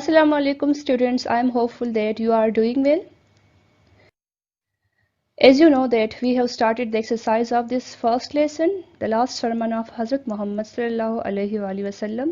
Assalamu alaikum students, I am hopeful that you are doing well. As you know that we have started the exercise of this first lesson, the last sermon of Hazrat Muhammad sallallahu alaihi wasallam.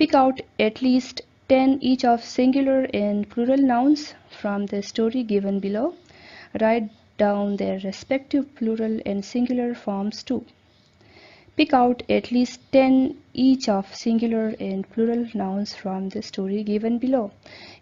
pick out at least 10 each of singular and plural nouns from the story given below. Write down their respective plural and singular forms too. Pick out at least 10 each of singular and plural nouns from the story given below.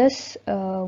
10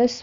10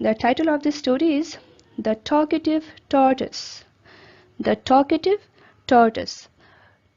The title of this story is The Talkative Tortoise. The Talkative Tortoise.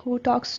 who talks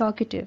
talkative।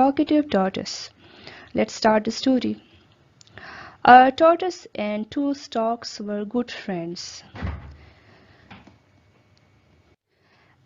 Talkative Tortoise. Let's start the story. A tortoise and 2 storks were good friends.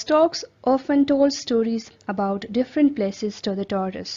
Storks often told stories about different places to the tortoise.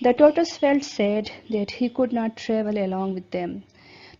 The tortoise felt sad that he could not travel along with them.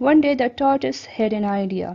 One day the tortoise had an idea.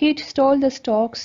He told the storks.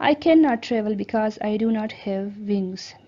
I cannot travel because I do not have wings.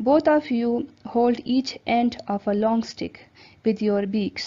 Both of you hold each end of a long stick with your beaks.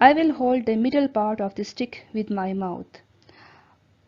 I will hold the middle part of the stick with my mouth.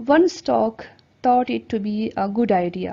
One stork thought it to be a good idea.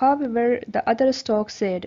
However, the other stork said,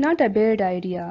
Not a bad idea.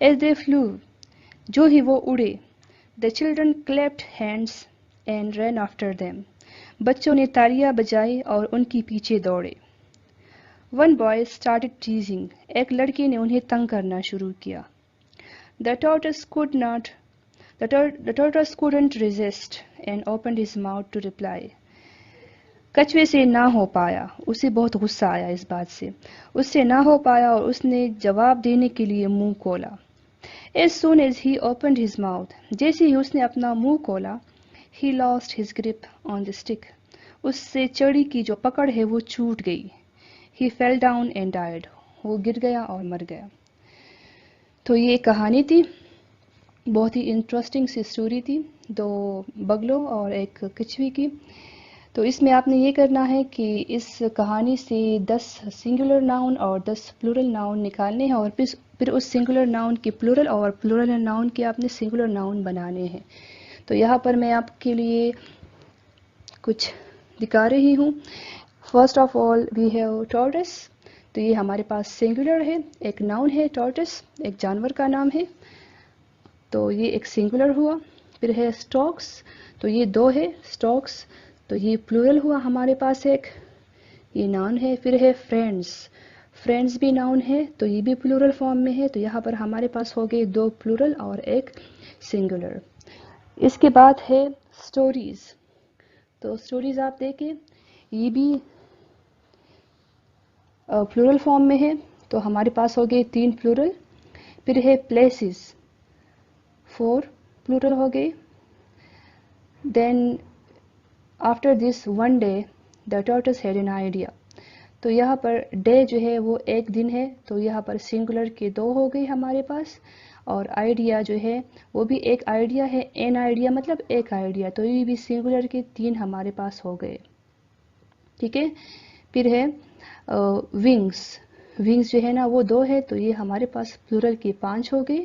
As they flew, جو ہی وہ اڑے. The children clapped hands and ran after them. بچوں نے تالیاں بجائی اور ان کے پیچھے دوڑے. One boy started teasing. ایک لڑکے نے انہیں تنگ کرنا شروع کیا. The tortoise could not The tortoise couldn't resist and opened his mouth to reply. کچھوے سے نہ ہو پایا. اسے بہت غصہ آیا اس بات سے. اس سے نہ ہو پایا اور اس نے جواب دینے کے لیے منہ کھولا. As soon as he opened his mouth, جیسے ہی اس نے اپنا منہ کھولا, he lost his grip on the stick. اس سے چڑی کی جو پکڑ ہے وہ چھوٹ گئی. He fell down and died. وہ گر گیا اور مر گیا. تو یہ ایک کہانی تھی, بہت ہی انٹرسٹنگ سی سٹوری تھی, 2 بگلوں اور ایک کچھوی کی. تو اس میں آپ نے یہ کرنا ہے کہ اس کہانی سے 10 سنگولر ناؤن اور 10 پلورل ناؤن نکالنے ہیں, اور پھر اس سنگولر ناؤن کے پلورل اور پلورل ناؤن کے آپ نے سنگولر ناؤن بنانے ہیں. تو یہاں پر میں آپ کے لیے کچھ دکھا رہی ہوں. First of all we have tortoise. تو یہ ہمارے پاس سنگولر ہے, ایک ناؤن ہے ٹورٹس, ایک جانور کا نام ہے, تو یہ ایک سنگولر ہوا. پھر ہے اسٹاکس, تو یہ 2 ہے اسٹاکس, تو یہ پلورل ہوا ہمارے پاس ایک, یہ ناؤن ہے. پھر ہے فرینڈس, فرینڈس بھی ناؤن ہے, تو یہ بھی پلورل فارم میں ہے. تو یہاں پر ہمارے پاس ہو گئے 2 پلورل اور ایک سنگولر. اس کے بعد ہے اسٹوریز. تو اسٹوریز آپ دیکھیں, یہ بھی پلورل فارم میں ہے, تو ہمارے پاس ہو گئے 3 پلورل. پھر ہے پلیسز, 4 پلورل ہو گئے. Then after this one day the tortoise had an idea. تو یہاں پر ڈے جو ہے وہ ایک دن ہے, تو یہاں پر سنگولر کے 2 ہو گئی ہمارے پاس, اور آئیڈیا جو ہے وہ بھی ایک آئیڈیا ہے. این آئیڈیا مطلب ایک آئیڈیا, تو یہ بھی سنگولر کے 3 ہمارے پاس ہو گئے. ٹھیک ہے. پھر ہے ونگس, ونگس جو ہے نا وہ 2 ہے, تو یہ ہمارے پاس پلورل کے 5 ہو گئے.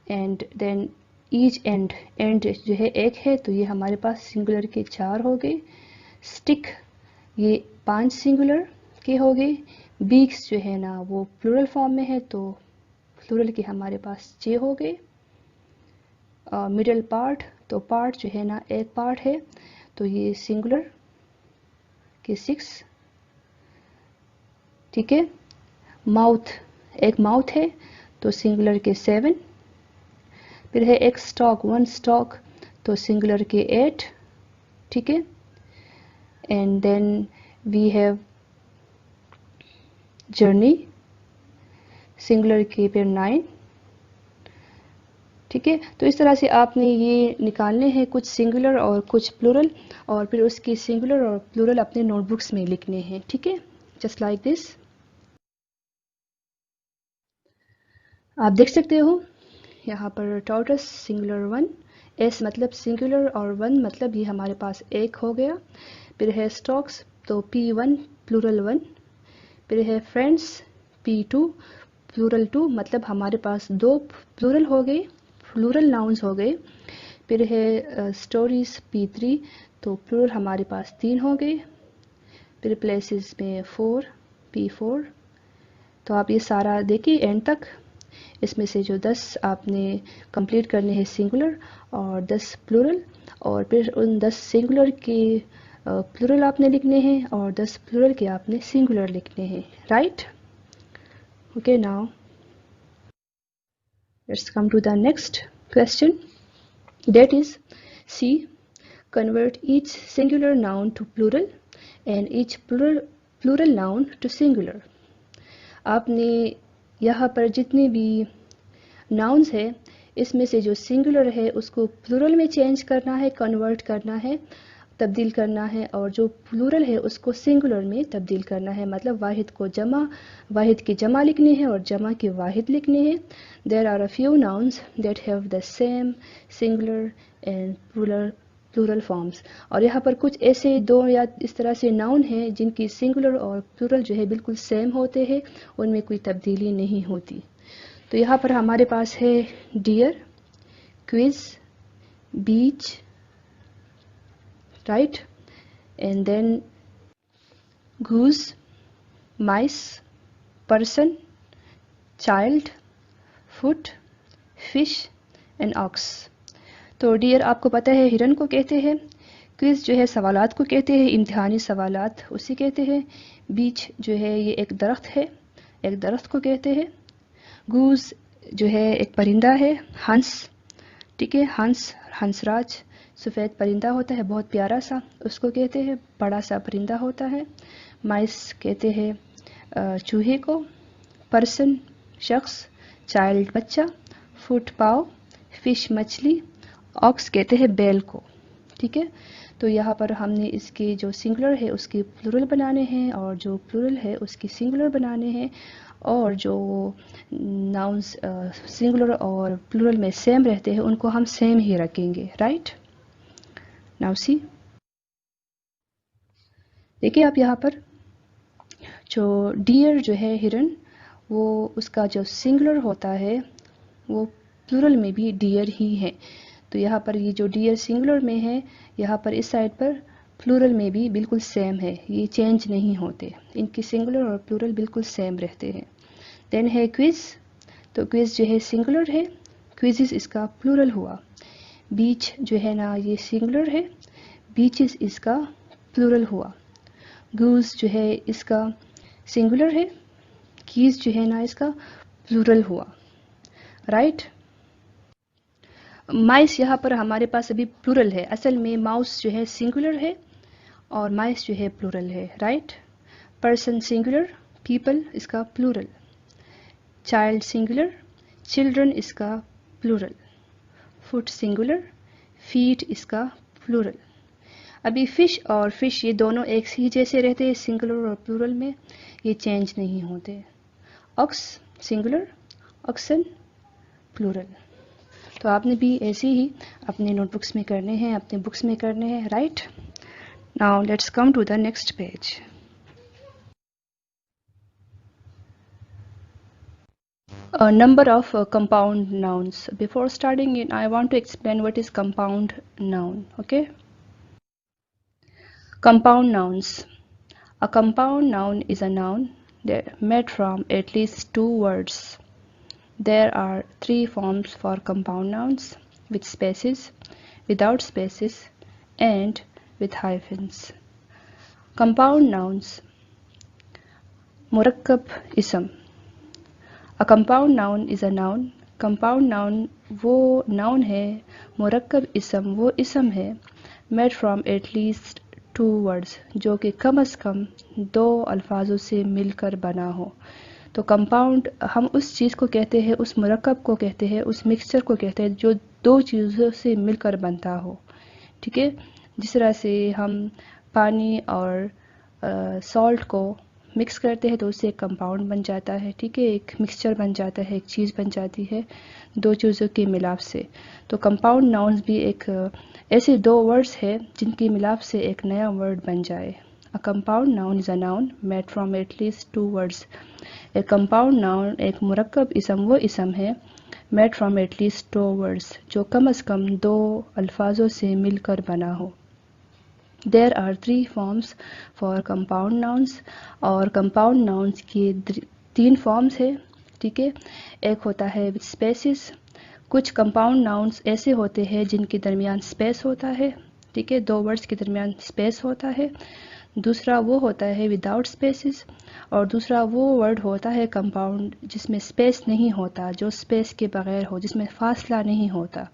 And then H and, and جو ہے ایک ہے, تو یہ ہمارے پاس سنگولر کے 4 ہو گئے. اسٹک, یہ 5 سنگولر کے ہو گئے. بیکس جو ہے نا وہ پلورل فارم میں ہے, تو پلورل کے ہمارے پاس 6 ہو گئے. مڈل پارٹ, تو پارٹ جو ہے نا ایک پارٹ ہے, تو یہ سنگولر کے 6. ٹھیک ہے. ماؤتھ, ایک ماؤتھ ہے, تو سنگولر کے 7. پھر ہے ایک اسٹاک, 1 اسٹاک, تو سنگولر کے 8. ٹھیک ہے. And then we have journey, singular کے پھر 9. ٹھیک ہے. تو اس طرح سے آپ نے یہ نکالنے ہیں کچھ سنگولر اور کچھ پلورل, اور پھر اس کی سنگولر اور پلورل اپنے نوٹ بکس میں لکھنے ہیں. ٹھیک ہے, جسٹ لائک دس. آپ دیکھ سکتے ہو یہاں پر ٹورٹس سنگولر 1, ایس مطلب سنگولر اور 1 مطلب یہ ہمارے پاس ایک ہو گیا. پھر ہے اسٹاکس, تو P1 پلورل 1. پھر ہے فرینڈس, P2 پلورل 2 مطلب ہمارے پاس 2 پلورل ہو گئے, پلورل ناؤنز ہو گئے. پھر ہے اسٹوریز P3, تو پلورل ہمارے پاس 3 ہو گئے. پھر پلیسز میں 4, P4. تو آپ یہ سارا دیکھیے اینڈ تک. اس میں سے جو 10 آپ نے کمپلیٹ کرنے ہیں سنگولر اور 10 پلورل, اور پھر ان 10 سنگولر کے پلورل آپ نے لکھنے ہیں اور 10 پلورل کے آپ نے سنگولر لکھنے ہیں. Right. Okay, now let's come to the next question. That is, C. Convert each singular noun to plural and each plural noun to singular. آپ نے یہاں پر جتنے بھی ناؤنز ہے اس میں سے جو سنگولر ہے اس کو پلورل میں چینج کرنا ہے, کنورٹ کرنا ہے, تبدیل کرنا ہے, اور جو پلورل ہے اس کو سنگولر میں تبدیل کرنا ہے, مطلب واحد کو جمع, واحد کی جمع لکھنے ہیں اور جمع کے واحد لکھنے ہیں. There are a few nouns that have the same singular and plural forms. اور یہاں پر کچھ ایسے 2 یا اس طرح سے ناؤن ہیں جن کی سنگولر اور پلورل جو ہے بالکل سیم ہوتے ہیں, ان میں کوئی تبدیلی نہیں ہوتی. تو یہاں پر ہمارے پاس ہے deer, quiz, beach, right, and then goose, mice, person, child, foot, fish and ox. تو ڈیئر آپ کو پتہ ہے ہرن کو کہتے ہیں. کوئز جو ہے سوالات کو کہتے ہیں، امتحانی سوالات اسے کہتے ہیں. بیچ جو ہے یہ ایک درخت ہے، ایک درخت کو کہتے ہیں. گوز جو ہے ایک پرندہ ہے. ہنس، ٹھیک ہے، ہنس راج سفید پرندہ ہوتا ہے، بہت پیارا سا، اس کو کہتے ہیں. بڑا سا پرندہ ہوتا ہے. مائس کہتے ہیں چوہے کو. پرسن شخص. چائلڈ بچہ. فٹ پاؤ. فش مچھلی. آکس کہتے ہیں بیل کو. ٹھیک ہے، تو یہاں پر ہم نے اس کے جو سنگولر ہے اس کے پلورل بنانے ہیں، اور جو پلورل ہے اس کی سنگولر بنانے ہیں، اور جو ناؤنس سنگولر اور پلورل میں سیم رہتے ہیں ان کو ہم سیم ہی رکھیں گے. رائٹ، ناؤ سی، دیکھیے آپ یہاں پر جو ڈیئر جو ہے ہرن، وہ اس کا جو سنگولر ہوتا ہے وہ پلورل میں بھی ڈیئر ہی ہے. تو یہاں پر یہ جو ڈیئر سنگولر میں ہے، یہاں پر اس سائڈ پر پلورل میں بھی بالکل سیم ہے، یہ چینج نہیں ہوتے، ان کی سنگولر اور پلورل بالکل سیم رہتے ہیں. دین ہے کوئز. تو کوئز جو ہے سنگولر ہے، کوئزز اس کا پلورل ہوا. بیچ جو ہے نا یہ سنگولر ہے، بیچز اس کا پلورل ہوا. گوز جو ہے اس کا سنگولر ہے، کیز جو ہے نا اس کا پلورل ہوا. رائٹ. مائس یہاں پر ہمارے پاس ابھی پلورل ہے، اصل میں ماؤس جو ہے سنگولر ہے اور مائس جو ہے پلورل ہے. رائٹ. پرسن سنگولر، پیپل اس کا پلورل. چائلڈ سنگولر، چلڈرن اس کا پلورل. فٹ سنگولر، فیٹ اس کا پلورل. ابھی فش اور فش یہ دونوں ایک ہی جیسے رہتے ہیں سنگولر اور پلورل میں، یہ چینج نہیں ہوتے. آکس سنگولر، آکسن پلورل. تو آپ نے بھی ایسے ہی اپنے نوٹ بکس میں کرنے ہیں، اپنے بکس میں کرنے ہیں. Right. Now let's come to the next page. Number of compound nouns. Before starting it, I want to explain what is compound noun. Okay. Compound nouns. A compound noun is a noun made from at least two words. There are three forms for compound nouns: with spaces, without spaces, and with hyphens. Compound nouns. Murakkab ism. A compound noun is a noun. Compound noun وہ noun ہے، مرکب اسم وہ اسم ہے، made from at least two words جو کہ کم از کم دو الفاظوں سے مل کر بنا ہو. تو کمپاؤنڈ ہم اس چیز کو کہتے ہیں، اس مرکب کو کہتے ہیں، اس مکسچر کو کہتے ہیں جو دو چیزوں سے مل کر بنتا ہو. ٹھیک ہے، جس طرح سے ہم پانی اور سالٹ کو مکس کرتے ہیں تو اس سے ایک کمپاؤنڈ بن جاتا ہے. ٹھیک ہے، ایک مکسچر بن جاتا ہے، ایک چیز بن جاتی ہے دو چیزوں کے ملاپ سے. تو کمپاؤنڈ ناؤنز بھی ایک ایسے دو ورڈز ہے جن کے ملاپ سے ایک نیا ورڈ بن جائے. A compound noun is a noun made from at least two words. ایک compound noun ایک مرکب اسم وہ اسم ہے made from at least two words جو کم از کم دو الفاظوں سے مل کر بنا ہو. There are three forms for compound nouns. اور compound nouns کی تین فارمز ہے. ٹھیک ہے، ایک ہوتا ہے with spaces. کچھ compound nouns ایسے ہوتے ہیں جن کے درمیان space ہوتا ہے. ٹھیک ہے، دو words کے درمیان space ہوتا ہے. دوسرا وہ ہوتا ہے without spaces، اور دوسرا وہ word ہوتا ہے compound جس میں space نہیں ہوتا، جو space کے بغیر ہو، جس میں فاصلہ نہیں ہوتا.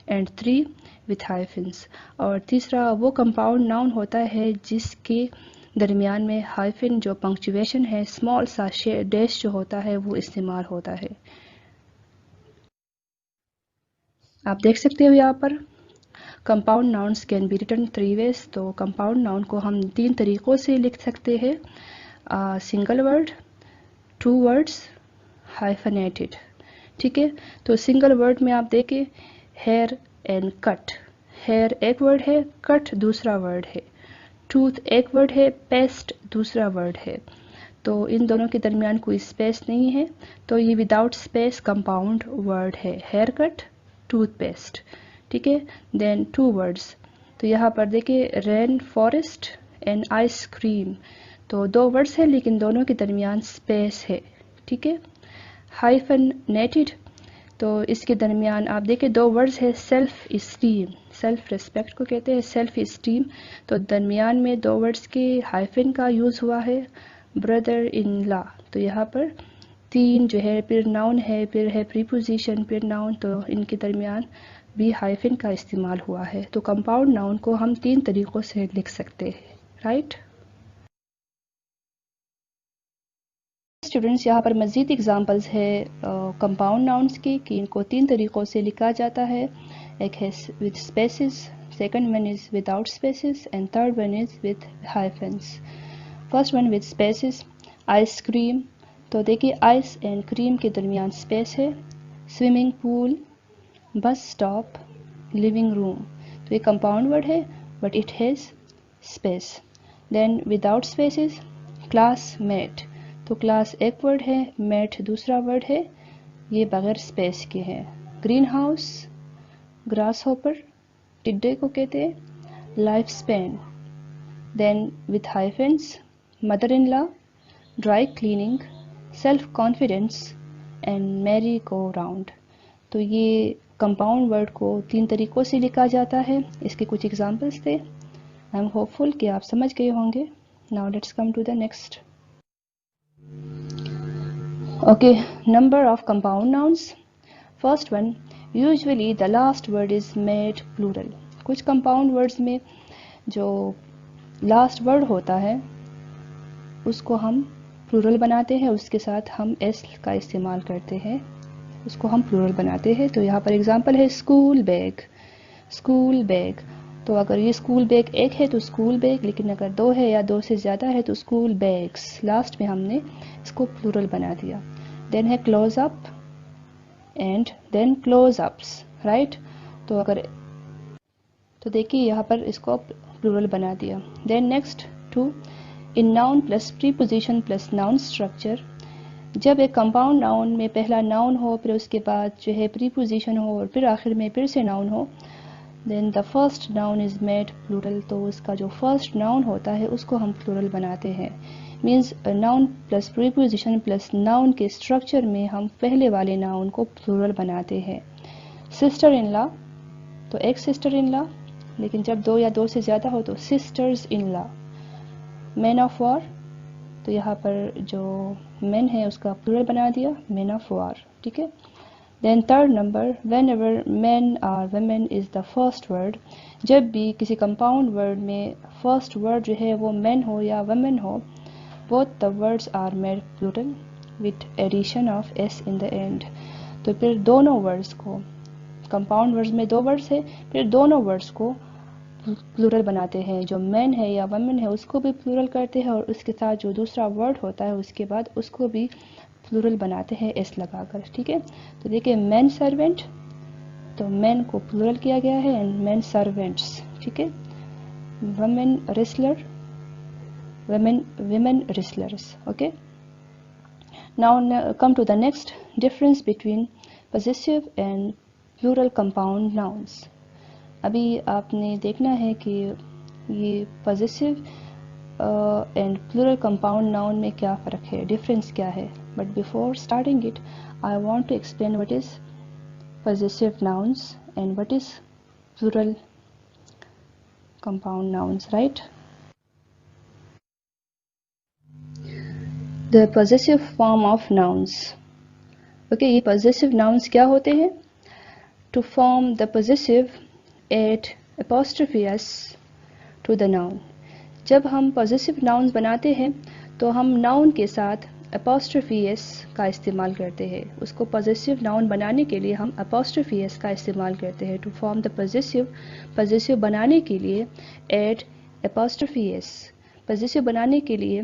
And 3 with hyphens. اور تیسرا وہ compound noun ہوتا ہے جس کے درمیان میں hyphen جو پنکچویشن ہے، اسمال سا ڈیش جو ہوتا ہے وہ استعمال ہوتا ہے. آپ دیکھ سکتے ہو یہاں پر compound nouns can be written three ways. تو compound noun کو ہم تین طریقوں سے لکھ سکتے ہیں: single word, two words, hyphenated. ٹھیک ہے، تو سنگل ورڈ میں آپ دیکھیں hair and cut. hair ایک ورڈ ہے، cut دوسرا ورڈ ہے. ٹوتھ ایک ورڈ ہے، پیسٹ دوسرا ورڈ ہے. تو ان دونوں کے درمیان کوئی اسپیس نہیں ہے، تو یہ وداؤٹ اسپیس کمپاؤنڈ ورڈ ہے، ہیئر کٹ، ٹوتھ پیسٹ. ٹھیک ہے، دین ٹو ورڈس. تو یہاں پر دیکھیں rain forest and ice cream. تو دو ورڈس ہیں لیکن دونوں کے درمیان اسپیس ہے. ٹھیک ہے. ہائفن نیٹڈ تو اس کے درمیان آپ دیکھیں دو ورڈز ہے سیلف اسٹیم، سیلف ریسپیکٹ کو کہتے ہیں سیلف اسٹیم، تو درمیان میں دو ورڈز کے ہائفن کا یوز ہوا ہے بردر ان لا، تو یہاں پر تین جو ہے پھر ناؤن ہے پھر ہے پریپوزیشن پھر ناؤن، تو ان کے درمیان بھی ہائفن کا استعمال ہوا ہے، تو کمپاؤنڈ ناؤن کو ہم تین طریقوں سے لکھ سکتے ہیں، رائٹ؟ اسٹوڈنٹس یہاں پر مزید اگزامپلز ہے کمپاؤنڈ ناؤنس کی کہ ان کو تین طریقوں سے لکھا جاتا ہے، ایک ہے with spaces, second one is without spaces and third one is with hyphens. First one with spaces, ice cream, تو دیکھیے آئس اینڈ کریم کے درمیان اسپیس ہے، swimming pool, bus stop, living room, تو یہ کمپاؤنڈ ورڈ ہے but it has space. Then without spaces, classmate, تو class ایک ورڈ ہے میٹ دوسرا ورڈ ہے، یہ بغیر اسپیس کے ہے۔ گرین ہاؤس، گراس ہوپر، ٹڈے کو کہتے ہیں، lifespan. Then with hyphens, mother in law, dry cleaning, self confidence and merry go round, تو یہ کمپاؤنڈ ورڈ کو تین طریقوں سے لکھا جاتا ہے، اس کے کچھ ایگزامپلس تھے۔ آئی ایم ہوپ فل کہ آپ سمجھ گئے ہوں گے۔ Now let's come to the next. Okay, number of compound nouns. First one, usually the last word is made plural. کچھ compound words میں جو last word ہوتا ہے اس کو ہم plural بناتے ہیں، اس کے ساتھ ہم s کا استعمال کرتے ہیں، اس کو ہم plural بناتے ہیں۔ تو یہاں پر example ہے اسکول بیگ، اسکول بیگ، تو اگر یہ اسکول بیگ ایک ہے تو اسکول بیگ، لیکن اگر دو ہے یا دو سے زیادہ ہے تو اسکول بیگس، لاسٹ میں ہم نے اس کو پلورل بنا دیا۔ دین ہے close up and then close ups, right? تو اگر تو دیکھیے یہاں پر اس کو پلورل بنا دیا۔ Then next two, in noun plus preposition plus noun structure, جب ایک کمپاؤنڈ ناؤن میں پہلا ناؤن ہو پھر اس کے بعد جو ہے پریپوزیشن ہو اور پھر آخر میں پھر سے ناؤن ہو، then the first noun is made plural, تو اس کا جو فرسٹ ناؤن ہوتا ہے اس کو ہم پلورل بناتے ہیں۔ Means noun plus preposition plus noun کے اسٹرکچر میں ہم پہلے والے ناؤن کو پلورل بناتے ہیں۔ سسٹر ان لا، تو ایک سسٹر ان لا، لیکن جب دو یا دو سے زیادہ ہو تو sisters in law. Main of war, تو یہاں پر جو مین ہے اس کا پلورل بنا دیا مین آف وار، ٹھیک ہے۔ Then third number, whenever man or women is the first word, جب بھی کسی کمپاؤنڈ ورڈ میں فرسٹ ورڈ جو ہے وہ مین ہو یا ویمن ہو، both the words are made plural with addition of s in the end، تو پھر دونوں ورڈز کو، کمپاؤنڈ ورڈز میں دو ورڈز ہے پھر دونوں ورڈز کو پلورل بناتے ہیں، جو مین ہے یا ویمن ہے اس کو بھی پلورل کرتے ہیں اور اس کے ساتھ جو دوسرا ورڈ ہوتا ہے اس کے بعد اس کو بھی پلورل بناتے ہیں ایس لگا کر، ٹھیک ہے۔ تو دیکھیں مین سرونٹ، تو مین کو پلورل کیا گیا ہے اینڈ مین سرونٹس، ٹھیک ہے۔ Women wrestler, women wrestlers، okay۔ Now come to the next difference between possessive and plural compound nouns۔ ابھی آپ نے دیکھنا ہے کہ یہ possessive and plural compound noun میں کیا فرق ہے، difference کیا ہے، but before starting it I want to explain what is possessive nouns and what is plural compound nouns, right؟ The possessive form of nouns، okay، یہ possessive nouns کیا ہوتے ہیں؟ To form the possessive add apostrophe s to the noun، جب ہم possessive nouns بناتے ہیں تو ہم noun کے ساتھ apostrophe s کا استعمال کرتے ہیں، اس کو possessive noun بنانے کے لیے ہم apostrophe s کا استعمال کرتے ہیں۔ To form the possessive بنانے کے لیے add apostrophe s، possessive بنانے کے لیے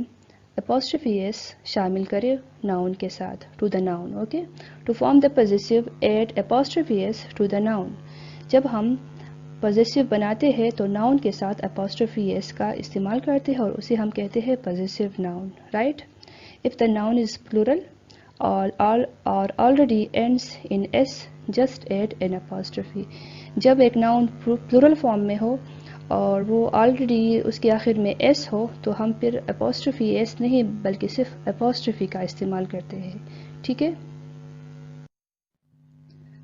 apostrophe s شامل کرے noun کے ساتھ to the noun، okay۔ To form the possessive add apostrophe s to the noun، جب ہم possessive بناتے ہیں تو noun کے ساتھ apostrophe s کا استعمال کرتے ہیں اور اسے ہم کہتے ہیں possessive noun، right۔ If the noun is plural or already ends in s just add an apostrophe، جب ایک noun plural form میں ہو اور وہ آلریڈی اس کے آخر میں ایس ہو تو ہم پھر اپوسٹرفی ایس نہیں بلکہ صرف اپوسٹرفی کا استعمال کرتے ہیں، ٹھیک ہے۔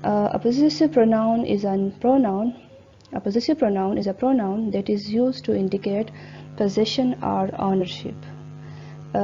A possessive pronoun is a pronoun. A possessive pronoun is a pronoun that is used to indicate possession or ownership.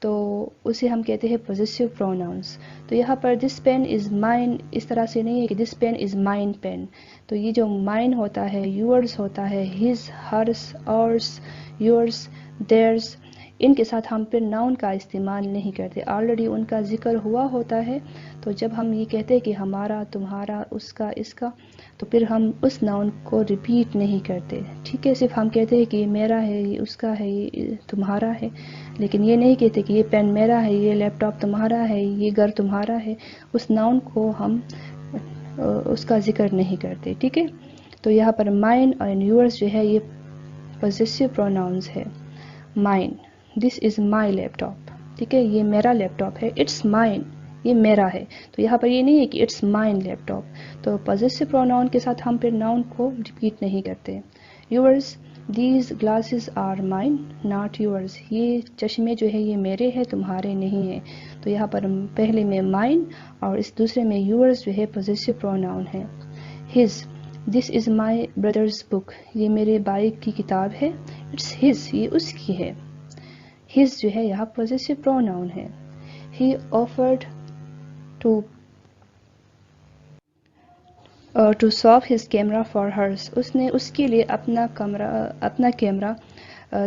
تو اسے ہم کہتے ہیں پوزیسو پروناؤنس. تو یہاں پر دس پین از مائن اس طرح سے نہیں ہے کہ this pen is mine pen. تو یہ جو مائن ہوتا ہے، یورز ہوتا ہے، ہز، ہرس، آرس، یورس، دیرز، ان کے ساتھ ہم پھر ناؤن کا استعمال نہیں کرتے، آلریڈی ان کا ذکر ہوا ہوتا ہے. تو جب ہم یہ کہتے ہیں کہ ہمارا، تمہارا، اس کا، اس کا، تو پھر ہم اس ناؤن کو ریپیٹ نہیں کرتے. ٹھیک ہے، صرف ہم کہتے ہیں کہ یہ میرا ہے، یہ اس کا ہے، یہ تمہارا ہے، لیکن یہ نہیں کہتے کہ یہ پین میرا ہے، یہ لیپ ٹاپ تمہارا ہے، یہ گھر تمہارا ہے. اس ناؤن کو ہم اس کا ذکر نہیں کرتے. ٹھیک ہے، تو یہاں پر مائن اینڈ یورس جو ہے یہ پوزیسو پروناؤنز ہے. Mine, this is my leap top. ٹھیک ہے، یہ میرا لیپ ٹاپ ہے. اٹس مائن، یہ میرا ہے. تو یہاں پر یہ نہیں ہے کہ اٹس مائن لیپ ٹاپ. تو پوزیسو پروناؤن کے ساتھ ہم پھر ناؤن کو ریپیٹ نہیں کرتے. Yours, these glasses are mine not yours. یہ چشمے جو ہے یہ میرے ہیں، تمہارے نہیں ہیں. تو یہاں پر پہلے میں مائن اور اس دوسرے میں یورس جو ہے پوزیسو پروناؤن ہے. His, this is my brother's book. یہ میرے بھائی کی کتاب ہے. اٹس ہز، یہ اس کی ہے. ہز جو ہے یہاں پوزیسو پروناؤن ہے. He offered to swap his camera for hers. اس نے اس کے لیے اپنا کیمرہ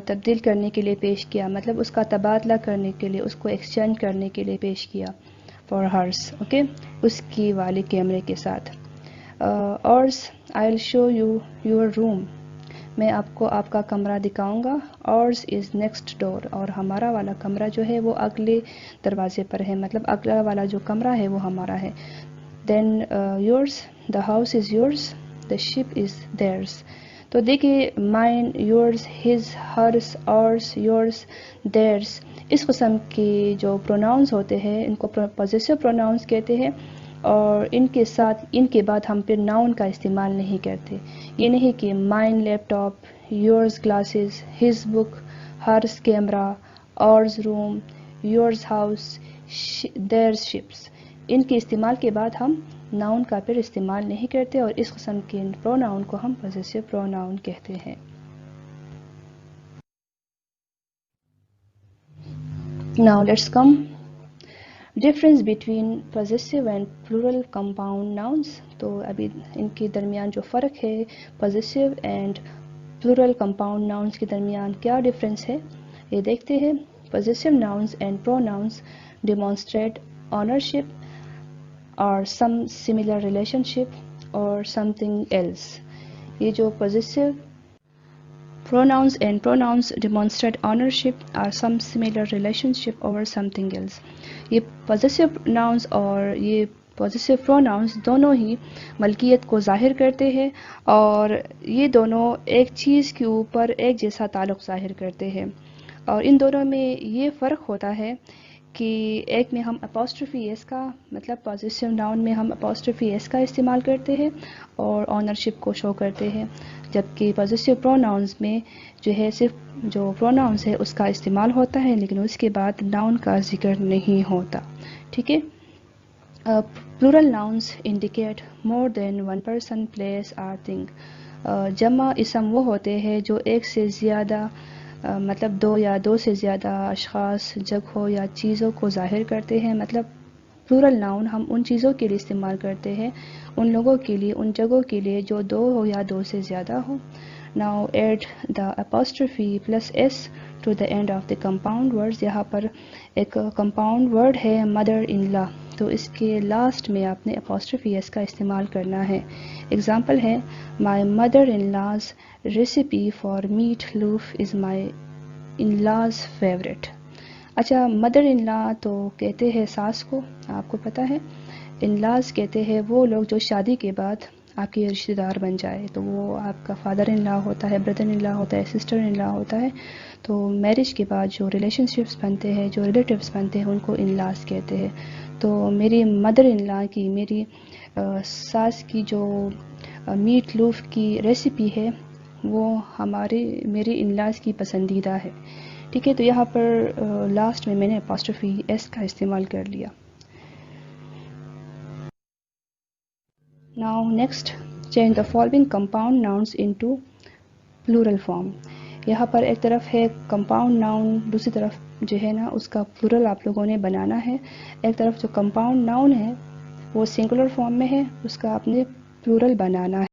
تبدیل کرنے کے لیے پیش کیا، مطلب اس کا تبادلہ کرنے کے لیے، اس کو ایکسچینج کرنے کے لیے پیش کیا. فار ہرس، اوکے، اس کی والے کیمرے کے ساتھ. Ours, I will show you your room. میں آپ کو آپ کا کمرہ دکھاؤں گا. Hours is next door. اور ہمارا والا کمرہ جو ہے وہ اگلے دروازے پر ہے، مطلب اگلا والا جو کمرہ ہے وہ ہمارا ہے. Then yours, the house is yours, the ship is theirs. تو دیکھیے، مائن، یورس، ہز، ہرس، آرس، یورس، دیئرس، اس قسم کے جو پروناؤنس ہوتے ہیں ان کو پوزیسو پروناؤنس کہتے ہیں. اور ان کے ساتھ، ان کے بعد ہم پھر ناؤن کا استعمال نہیں کرتے. یہ نہیں کہ mine laptop, yours glasses, his book, hers camera, ours room, yours house, theirs ships. ان کے استعمال کے بعد ہم ناؤن کا پھر استعمال نہیں کرتے، اور اس قسم کے پروناؤن کو ہم پوزیسو پروناؤن کہتے ہیں. Now let's come difference between possessive and plural compound nouns. تو ابھی ان کے درمیان جو فرق ہے، possessive and plural compound nouns کے درمیان کیا ڈفرینس ہے، یہ دیکھتے ہیں. Possessive nouns and pronouns demonstrate ownership اور سم سملر ریلیشن شپ اور سم تھنگ ایلس. یہ جو پوزیسو pronouns and pronouns demonstrate ownership or some similar relationship over something else. یہ possessive nouns اور یہ possessive pronouns دونوں ہی ملکیت کو ظاہر کرتے ہیں، اور یہ دونوں ایک چیز کے اوپر ایک جیسا تعلق ظاہر کرتے ہیں. اور ان دونوں میں یہ فرق ہوتا ہے کہ ایک میں ہم اپوسٹرفی ایس کا، مطلب پوزیسو ناؤن میں ہم اپوسٹرفی ایس کا استعمال کرتے ہیں اور اونرشپ کو شو کرتے ہیں، جبکہ پوزیسو پروناؤنز میں جو ہے صرف جو پروناؤنز ہے اس کا استعمال ہوتا ہے، لیکن اس کے بعد ناؤن کا ذکر نہیں ہوتا. ٹھیک ہے. پلورل ناؤنز انڈیکیٹ مور دین ون پرسن، پلیس اور تھنگ. جمع اسم وہ ہوتے ہیں جو ایک سے زیادہ مطلب دو یا دو سے زیادہ اشخاص، جگہوں یا چیزوں کو ظاہر کرتے ہیں. مطلب پلورل ناؤن ہم ان چیزوں کے لیے استعمال کرتے ہیں، ان لوگوں کے لیے، ان جگہوں کے لیے جو دو ہو یا دو سے زیادہ ہو. Now add the apostrophe plus s to the end of the compound words. یہاں پر ایک compound word ہے mother in law، تو اس کے لاسٹ میں آپ نے apostrophe s کا استعمال کرنا ہے. Example ہے my mother-in-law's recipe for meat loaf is my in-law's favorite. اچھا، مدر ان لا تو کہتے ہیں ساس کو، آپ کو پتہ ہے. ان لاز کہتے ہیں وہ لوگ جو شادی کے بعد آپ کے رشتہ دار بن جائے، تو وہ آپ کا فادر ان لا ہوتا ہے، بردر ان لا ہوتا ہے، سسٹر ان لا ہوتا ہے. تو میرج کے بعد جو ریلیشن شپس بنتے ہیں، جو ریلیٹیوس بنتے ہیں، ان کو ان لاز کہتے ہیں. تو میری مدر ان لا کی، میری ساس کی جو میٹ لوف کی ریسیپی ہے وہ میری ان لاز کی پسندیدہ ہے. ٹھیک ہے، تو یہاں پر لاسٹ میں میں نے اپوسٹرفی ایس کا استعمال کر لیا. Now next, change the following compound nouns into plural form. یہاں پر ایک طرف ہے کمپاؤنڈ ناؤن، دوسری طرف جو ہے نا اس کا پلورل آپ لوگوں نے بنانا ہے. ایک طرف جو کمپاؤنڈ ناؤن ہے وہ سنگولر فارم میں ہے، اس کا آپ نے پلورل بنانا ہے.